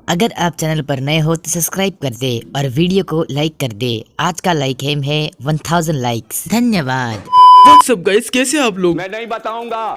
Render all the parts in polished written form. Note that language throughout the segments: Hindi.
अगर आप चैनल पर नए हो तो सब्सक्राइब कर दे और वीडियो को लाइक कर दे। आज का लाइक एम है 1000 लाइक्स। धन्यवाद। व्हाट्सअप गाइस, कैसे आप लोग? मैं नहीं बताऊंगा।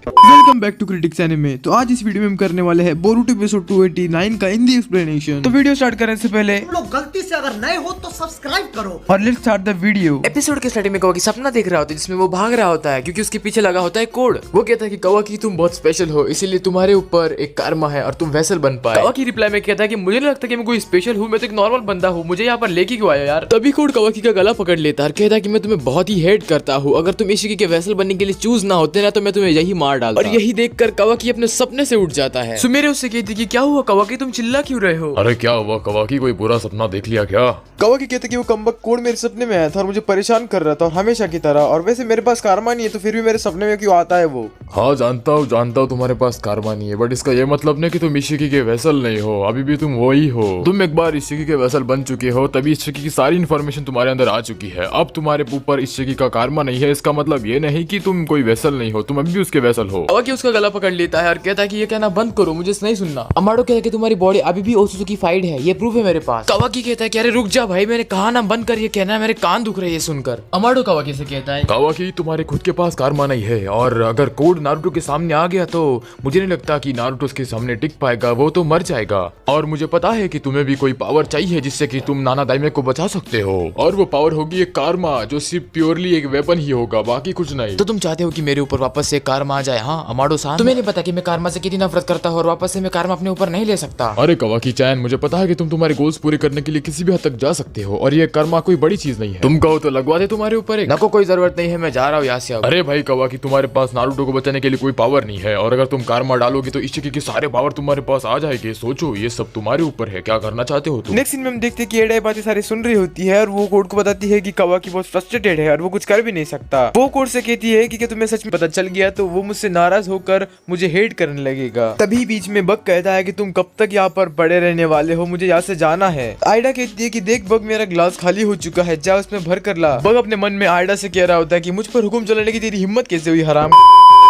Welcome back to critics anime. तो आज इस वीडियो में हम करने वाले हैं बोरुटो एपिसोड 289 का हिंदी एक्सप्लेनेशन। तो वीडियो स्टार्ट करने से पहले तुम लोग गलती से अगर नए हो तो सब्सक्राइब करो और let's start the video. Episode के स्टार्टिंग में कवाकी सपना देख रहा होता है जिसमें वो भाग रहा होता है क्योंकि उसके पीछे लगा होता है कोड। वो कहता है कि कवाकी तुम बहुत स्पेशल हो, इसीलिए तुम्हारे ऊपर एक कर्मा है और तुम वैसल बन पाए। कवाकी रिप्लाई में कहता है कि मुझे नहीं लगता कि मैं कोई स्पेशल हूँ, मैं तो एक नॉर्मल बंदा हूँ, मुझे यहाँ पर लेके क्यों आया यार। तभी कोड कवाकी का गला पकड़ लेता है और कहता है कि मैं तुम्हें बहुत ही हेट करता हूँ, अगर तुम इशिकी के वैसल बनने के लिए चूज ना होते ना तो मैं तुम्हें यही मार डालता। और यही देखकर कवाकी अपने सपने से उठ जाता है। सुमेरे उससे कहती कि क्या हुआ कवाकी, तुम चिल्ला क्यों रहे हो? अरे क्या हुआ कवाकी, कोई बुरा सपना देख लिया क्या? कवाकी कहते कि वो कमबख्त कोड मेरे सपने में आया था और मुझे परेशान कर रहा था और हमेशा की तरह, और वैसे मेरे पास कारमा नहीं है तो फिर भी मेरे सपने में क्यों आता है वो? हाँ जानता हूँ तुम्हारे पास कारमा नहीं है, बट इसका ये मतलब नहीं कि तुम इशिकी के वैसल नहीं हो, अभी भी तुम वही हो। तुम एक बार इशिकी के वैसल बन चुके हो, तभी इशिकी की सारी इन्फॉर्मेशन तुम्हारे अंदर आ चुकी है। अब तुम्हारे ऊपर इशिकी का कारमा नहीं है, इसका मतलब ये नहीं कि तुम कोई वैसल नहीं हो, तुम अभी भी उसके वैसल हो। कवाकी उसका गला पकड़ लेता है और कहता है कि ये कहना बंद करो, मुझे नहीं सुनना। अमाडो कहता है कि तुम्हारी बॉडी अभी भी ओसुजुकीफाइड है, ये प्रूफ है मेरे पास। कवाकी कहता है कि अरे रुक जा भाई, मैंने कहा ना बंद कर, ये कहना मेरे कान दुख रहे हैं सुनकर। अमाडो कवाकी से कहता है कवाकी तुम्हारे खुद के पास कारमा नहीं है, और अगर कोड नारुतो के सामने आ गया तो मुझे नहीं लगता कि नारुतो उसके सामने टिक पाएगा, वो तो मर जाएगा। और मुझे पता है कि तुम्हें भी कोई पावर चाहिए जिससे कि तुम नाना दाइमे को बचा सकते हो, और वो पावर होगी एक कारमा, जो सिर्फ प्योरली एक वेपन ही होगा, बाकी कुछ नहीं। तो तुम चाहते हो कि मेरे ऊपर वापस से कारमा आ जाए? हाँ अमाडो सान, तुम्हें नहीं पता कि मैं कारमा से कितनी नफरत करता हूँ और वापस से मैं कारमा अपने ऊपर नहीं ले सकता। अरे कवाकी चैन, मुझे पता है कि तुम तुम्हारे गोल्स पूरे करने के लिए किसी भी हद तक जा सकते हो, और ये कर्मा कोई बड़ी चीज नहीं है। तुम कहो तो लगवा दे तुम्हारे ऊपर एक। नको कोई जरूरत नहीं है, मैं जा रहा हूँ यहाँ से अब। अरे भाई कवाकी, तुम्हारे पास नारुतो को बचाने के लिए कोई पावर नहीं है, और अगर तुम कारमा डालोगे तो इशिकी के सारे पावर तुम्हारे पास आ जाएंगे। सोचो, ये सब तुम्हारे ऊपर है, क्या करना चाहते हो तुम? नेक्स्ट सीन में हम देखते हैं कि एडा बातें सारी सुन रही होती है और वो कोड को बताती है कि कवाकी बहुत फ्रस्ट्रेटेड है और वो कुछ कर भी नहीं सकता। वो कोड से कहती है कि तुम्हें सच में पता चल गया तो वो मुझसे नाराज होकर मुझे हेट करने लगेगा। तभी बीच में बग कहता है कि तुम कब तक यहाँ पर पड़े रहने वाले हो, मुझे यहाँ से जाना है। आयडा कहती है कि देख बग, मेरा ग्लास खाली हो चुका है, जा उसमें भर कर ला। बग अपने मन में आयडा से कह रहा होता है कि मुझ पर हुक्म चलाने की तेरी हिम्मत कैसे हुई हराम।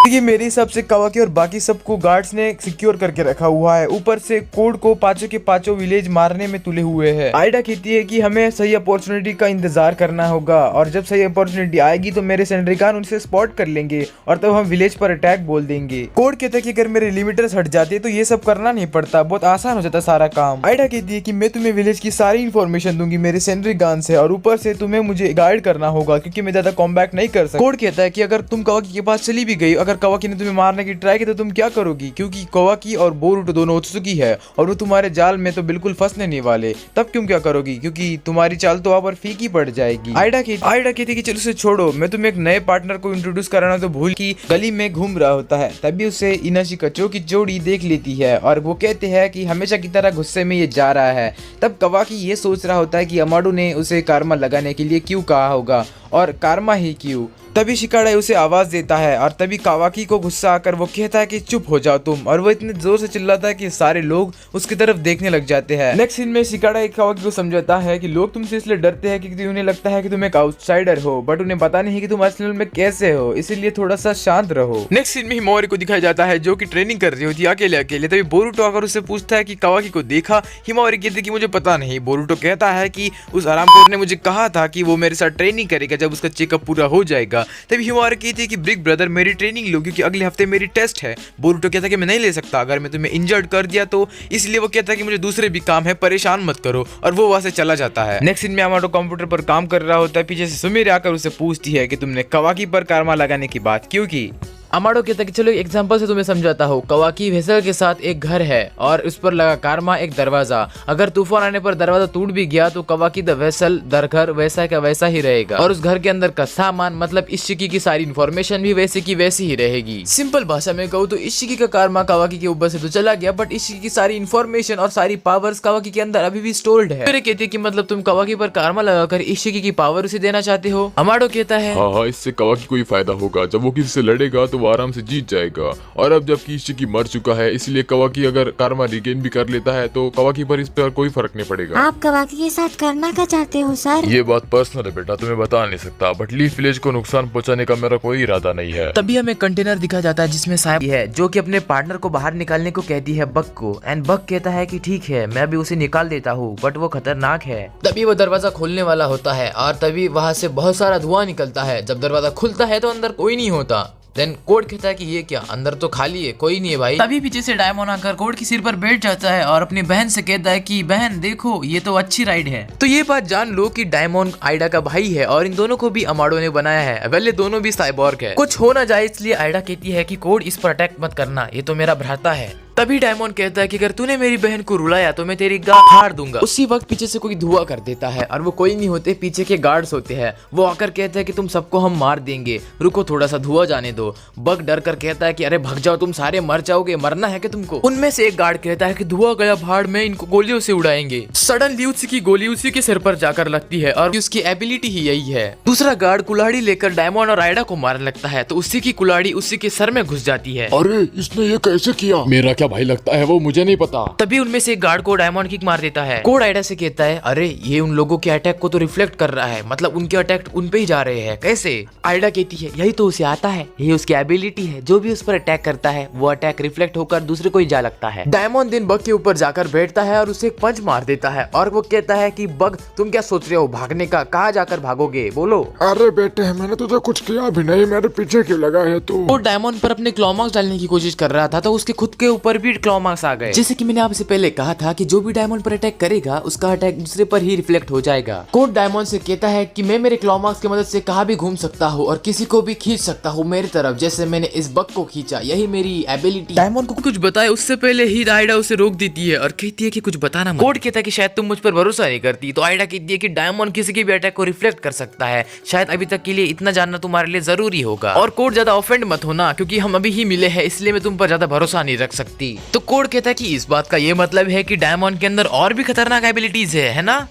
ये मेरे हिसाब से कवाकी और बाकी सबको गार्ड्स ने सिक्योर करके रखा हुआ है, ऊपर से कोड को पांचों के पांचों विलेज मारने में तुले हुए हैं। आयडा कहती है कि हमें सही अपॉर्चुनिटी का इंतजार करना होगा, और जब सही अपॉर्चुनिटी आएगी तो मेरे सेंड्रिकान उनसे स्पॉट कर लेंगे और तब हम विलेज पर अटैक बोल देंगे। कोड कहता है कि अगर मेरे लिमिटर्स हट जाते तो ये सब करना नहीं पड़ता, बहुत आसान हो जाता सारा काम। आयडा कहती है कि मैं तुम्हें विलेज की सारी इन्फॉर्मेशन दूंगी मेरे सेंड्रिकान से, और ऊपर से तुम्हें मुझे गाइड करना होगा क्योंकि मैं ज्यादा कॉम्बैट नहीं कर सकता। कोड कहता है कि अगर तुम कवाकी के पास चली भी गई, अगर कवाकी ने तुम्हें मारने की ट्राई की तो तुम क्या करोगी, क्योंकि कवाकी और बोरुटो दोनों ओत्सुकी है और वो तुम्हारे जाल में तो बिल्कुल फंसने नहीं वाले। तब क्यों क्या करोगी, क्योंकि तुम्हारी चाल तो वहाँ पर फीकी पड़ जाएगी। आयडा कहती कि चलो उसे छोड़ो, मैं तुम्हें एक नए पार्टनर को इंट्रोड्यूस कराना, तो भूल की गली में घूम रहा होता है। तभी उसे इनाशी कचो की जोड़ी देख लेती है और वो कहते हैं कि हमेशा की तरह गुस्से में ये जा रहा है। तब कवाकी ये सोच रहा होता है कि अमाडो ने उसे कारमा लगाने के लिए क्यों कहा होगा, और कारमा ही क्यों। तभी शिकाडा उसे आवाज देता है और तभी कवाकी को गुस्सा आकर वो कहता है कि चुप हो जाओ तुम, और वो इतने जोर से चिल्लाता है कि सारे लोग उसकी तरफ देखने लग जाते हैं। नेक्स्ट सीन में शिकाडा एक कवाकी को समझाता है कि लोग तुमसे इसलिए डरते हैं क्योंकि उन्हें लगता है कि तुम एक आउटसाइडर हो, बट उन्हें पता नहीं कि तुम असल में कैसे हो, इसीलिए थोड़ा सा शांत रहो। नेक्स्ट सीन में हिमावरी को दिखाया जाता है जो कि ट्रेनिंग कर रही होती है अकेले अकेले। तभी बोरुटो आकर उससे पूछता है कि कवाकी को देखा? हिमावरी कहती है कि मुझे पता नहीं। बोरुटो कहता है कि उस आरामखोर ने मुझे कहा था कि वो मेरे साथ ट्रेनिंग करेगा जब उसका चेकअप पूरा हो जाएगा। तभी हिमावरी कहती है कि बिग ब्रदर मेरी ट्रेनिंग लो क्योंकि अगले हफ्ते मेरी टेस्ट है। बोरुटो कहता है कि मैं नहीं ले सकता, अगर मैं तुम्हें इंजर्ड कर दिया तो, इसलिए वो कहता है कि मुझे दूसरे भी काम है, परेशान मत करो, और वो वहां से चला जाता है। नेक्स्ट सीन में अमाडो कंप्यूटर पर काम कर रहा होता है, पीछे से सुमिरे आकर उसे पूछती है कि तुमने कवाकी पर कारमा लगाने की बात क्यों की। अमाडो कहता है कि चलो एग्जांपल से तुम्हें समझाता हूँ। कवाकी वेसल के साथ एक घर है और उस पर लगा कारमा एक दरवाजा, अगर तूफान आने पर दरवाजा टूट भी गया तो कवाकी द वेसल दर घर वैसा का वैसा ही रहेगा, और उस घर के अंदर का सामान मतलब इशिकी की सारी इन्फॉर्मेशन भी वैसी की वैसी ही रहेगी। सिंपल भाषा में कहूँ तो इशिकी का कारमा कवाकी के ऊपर से तो चला गया, बट इशिकी की सारी इन्फॉर्मेशन और सारी पावर्स कवाकी के अंदर अभी भी स्टोर्ड है। फिर कहती है कि मतलब तुम कवाकी पर कारमा लगाकर इशिकी की पावर उसे देना चाहते हो। अमाडो कहता है हाँ, इससे कवाकी को ही फायदा होगा, जब वो किसी से लड़ेगा तो तो वो आराम से जीत जाएगा। और अब जबकि इशिकी मर चुका है, इसलिए कवाकी अगर कारमा रिगेन भी कर लेता है तो कवाकी पर इस पर कोई फर्क नहीं पड़ेगा। आप कवाकी के साथ करना क्या चाहते हो सर? ये बात पर्सनल है बेटा, तुम्हें बता नहीं सकता, बट लीफ विलेज को नुकसान पहुंचाने का मेरा कोई इरादा नहीं है। तभी हमें कंटेनर दिखा जाता है जिसमें साइब है, जो कि अपने पार्टनर को बाहर निकालने को कहती है बग को, एंड बग कहता है कि ठीक है मैं भी उसे निकाल देता हूँ, बट वो खतरनाक है। तभी वो दरवाजा खोलने वाला होता है और तभी वहाँ से बहुत सारा धुआं निकलता है। जब दरवाजा खुलता है तो अंदर कोई नहीं होता। देन कोड कहता है कि ये क्या, अंदर तो खाली है, कोई नहीं है भाई। तभी पीछे से डायमंड आकर कोड के सिर पर बैठ जाता है और अपनी बहन से कहता है कि बहन देखो ये तो अच्छी राइड है। तो ये बात जान लो कि डायमंड आइडा का भाई है और इन दोनों को भी अमाडो ने बनाया है। वेल ये दोनों भी साइबॉर्ग है। कुछ हो ना जाए इसलिए आइडा कहती है कि कोड इस पर अटैक मत करना, ये तो मेरा भ्राता है। तभी डायमंड कहता है कि अगर तूने मेरी बहन को रुलाया तो मैं तेरी गांड फाड़ दूंगा। उसी वक्त पीछे से कोई धुआं कर देता है और वो कोई नहीं होते, पीछे के गार्ड्स होते हैं। वो आकर कहते हैं कि तुम सबको हम मार देंगे, रुको थोड़ा सा धुआं जाने दो। बग डर कर कहता है कि अरे भाग जाओ, तुम सारे मर जाओगे, मरना है कि तुमको। उनमें से एक गार्ड कहता है कि धुआं गया भाड़ में, इनको गोलियों से उड़ाएंगे। सडनली उसी की गोली उसी के सिर पर जाकर लगती है और उसकी एबिलिटी ही यही है। दूसरा गार्ड कुल्हाड़ी लेकर डायमंड और आइडा को मारने लगता है तो उसी की कुल्हाड़ी उसी के सर में घुस जाती है। अरे इसने ये कैसे किया? मेरा क्या भाई लगता है, वो मुझे नहीं पता। तभी उनमें से एक गार्ड को डायमंड किक मार देता है। कोड आइडा से कहता है अरे ये उन लोगों के अटैक को तो रिफ्लेक्ट कर रहा है, मतलब उनके अटैक उन पे ही जा रहे हैं। कैसे? आइडा कहती है यही तो उसे आता है, यही उसकी एबिलिटी है, जो भी उस पर अटैक करता है वो अटैक रिफ्लेक्ट होकर दूसरे को ही जा लगता है। डायमंड दिन बग के ऊपर जाकर बैठता है और उसे एक पंच मार देता है और वो कहता है कि बग तुम क्या सोच रहे हो भागने का, कहाँ जाकर भागोगे बोलो। अरे बेटे मैंने तुझे कुछ किया भी नहीं, मेरे पीछे क्यों लगा है तू? वो डायमंड पर अपने क्लॉ मार्क्स डालने की कोशिश कर रहा था तो उसके खुद के ऊपर भी क्लॉ मार्क्स आ गए। जैसे कि मैंने आपसे पहले कहा था कि जो भी डायमंड पर अटैक करेगा उसका अटैक दूसरे पर ही रिफ्लेक्ट हो जाएगा। कोड डायमंड से कहता है कि मैं मेरे क्लॉ मार्क्स की मदद से कहाँ भी घूम सकता हूँ और किसी को भी खींच सकता हूँ मेरी तरफ, जैसे मैंने इस बग को खींचा, यही मेरी एबिलिटी। डायमंड को कुछ बताए उससे पहले ही आइडा उसे रोक देती है और कहती है कि कुछ बताना मत। कोड कहता है कि शायद तुम मुझ पर भरोसा नहीं करती, तो आइडा कहती है कि डायमंड किसी के भी अटैक को रिफ्लेक्ट कर सकता है, शायद अभी तक के लिए इतना जानना तुम्हारे लिए जरूरी होगा। और कोड ज्यादा ऑफेंड मत होना क्योंकि हम अभी ही मिले हैं, इसलिए मैं तुम पर ज्यादा भरोसा नहीं रख सकती। तो कोड कहता है कि इस बात का ये मतलब है कि डायमंड के अंदर और भी खतरनाक एबिलिटीज है ना?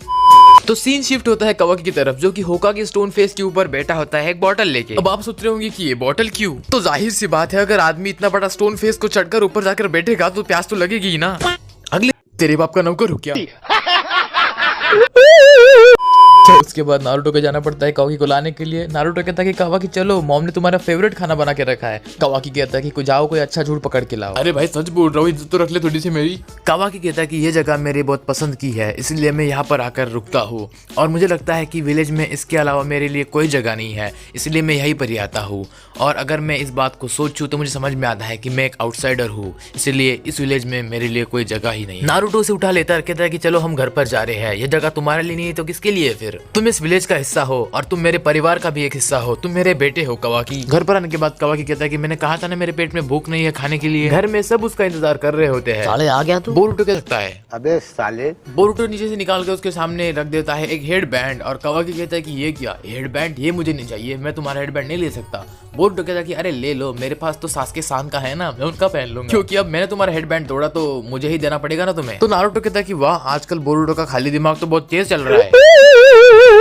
तो सीन शिफ्ट होता है कवाकी की तरफ, जो कि होकागे स्टोन फेस के ऊपर बैठा होता है एक बॉटल लेके। अब आप सोच रहे होंगे कि ये बॉटल क्यों? तो जाहिर सी बात है अगर आदमी इतना बड़ा स्टोन फेस को चढ़कर ऊपर जाकर बैठेगा तो प्यास तो लगेगी ही ना। अगले तेरे बाप का नौकर हो क्या? तो उसके बाद नारुतो को जाना पड़ता है कवाकी को लाने के लिए। नारुतो कहता है कि कवाकी चलो, मॉम ने तुम्हारा फेवरेट खाना बना के रखा है। कवाकी कहता है कि जाओ कोई अच्छा झूठ पकड़ के लाओ। अरे भाई सच बोल रहा हूँ, इज्जत तो रख ले थोड़ी सी मेरी। कवाकी कहता है कि ये जगह मेरे बहुत पसंद की है, इसलिए मैं यहाँ पर आकर रुकता हूँ और मुझे लगता है कि विलेज में इसके अलावा मेरे लिए कोई जगह नहीं है, इसलिए मैं यहीं पर ही आता हूँ। और अगर मैं इस बात को सोचूं तो मुझे समझ में आता है कि मैं एक आउटसाइडर हूँ, इसलिए इस विलेज में मेरे लिए कोई जगह ही नहीं। नारुतो से उठा लेता है, कहता है कि चलो हम घर पर जा रहे हैं, ये जगह तुम्हारे लिए नहीं तो किसके लिए? फिर तुम इस विलेज का हिस्सा हो और तुम मेरे परिवार का भी एक हिस्सा हो, तुम मेरे बेटे हो कवाकी। घर पर आने के बाद कवाकी कहता है कि मैंने कहा था ना मेरे पेट में भूख नहीं है खाने के लिए। घर में सब उसका इंतजार कर रहे होते हैं। साले आ गया तू। बोरुतो कह सकता है। अबे साले। बोरुतो नीचे से निकाल के उसके सामने रख देता है एक हेड बैंड और कवाकी कहता है कि ये क्या हेड बैंड, ये मुझे नहीं चाहिए, मैं तुम्हारा हेड बैंड नहीं ले सकता। बोरुतो कहता है कि अरे ले लो, मेरे पास तो सासके सान का है ना, मैं उनका पहन लूंगा, क्योंकि अब मैंने तुम्हारा हेड बैंड तोड़ा तो मुझे ही देना पड़ेगा ना तुम्हें। तो नारुतो कहता है कि वाह, आजकल बोरुतो का खाली दिमाग तो बहुत तेज चल रहा है।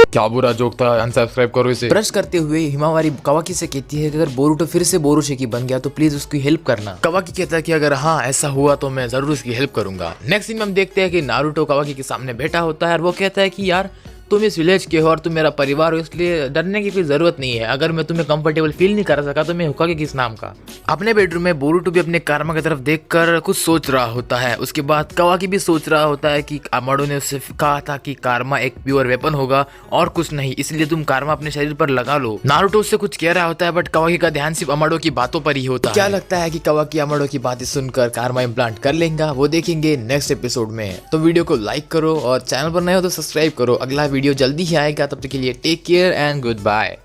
क्या बुरा जोक था, अनसब्सक्राइब करो इसे। ब्रश करते हुए हिमावारी कवाकी से कहती है कि अगर बोरुतो फिर से बोरुशेकी बन गया तो प्लीज उसकी हेल्प करना। कवाकी कहता है कि अगर हाँ ऐसा हुआ तो मैं जरूर उसकी हेल्प करूंगा। नेक्स्ट सीन में हम देखते हैं कि नारुतो कवाकी के सामने बैठा होता है और वो कहता है कि यार तुम इस विलेज के हो और तुम मेरा परिवार हो, इसलिए डरने की कोई जरूरत नहीं है। अगर मैं तुम्हें कंफर्टेबल फील नहीं कर सका तो मैं होकागे किस नाम का। अपने बेडरूम में बोरुतो भी अपने कारमा की तरफ देखकर कुछ सोच रहा होता है। उसके बाद कवाकी भी सोच रहा होता है कि अमाडो ने उससे कहा था कि कारमा एक प्योर वेपन होगा और कुछ नहीं, इसलिए तुम कारमा अपने शरीर पर लगा लो। नारुतो उससे कुछ कह रहा होता है बट कवाकी का ध्यान सिर्फ अमाडो की बातों पर ही होता है। क्या लगता है कि कवाकी अमाडो की बातें सुनकर कारमा इम्प्लांट कर लेगा, वो देखेंगे नेक्स्ट एपिसोड में। तो वीडियो को लाइक करो और चैनल पर नए हो तो सब्सक्राइब करो। अगला वीडियो जल्दी ही आएगा, तब तक के लिए take care and good bye.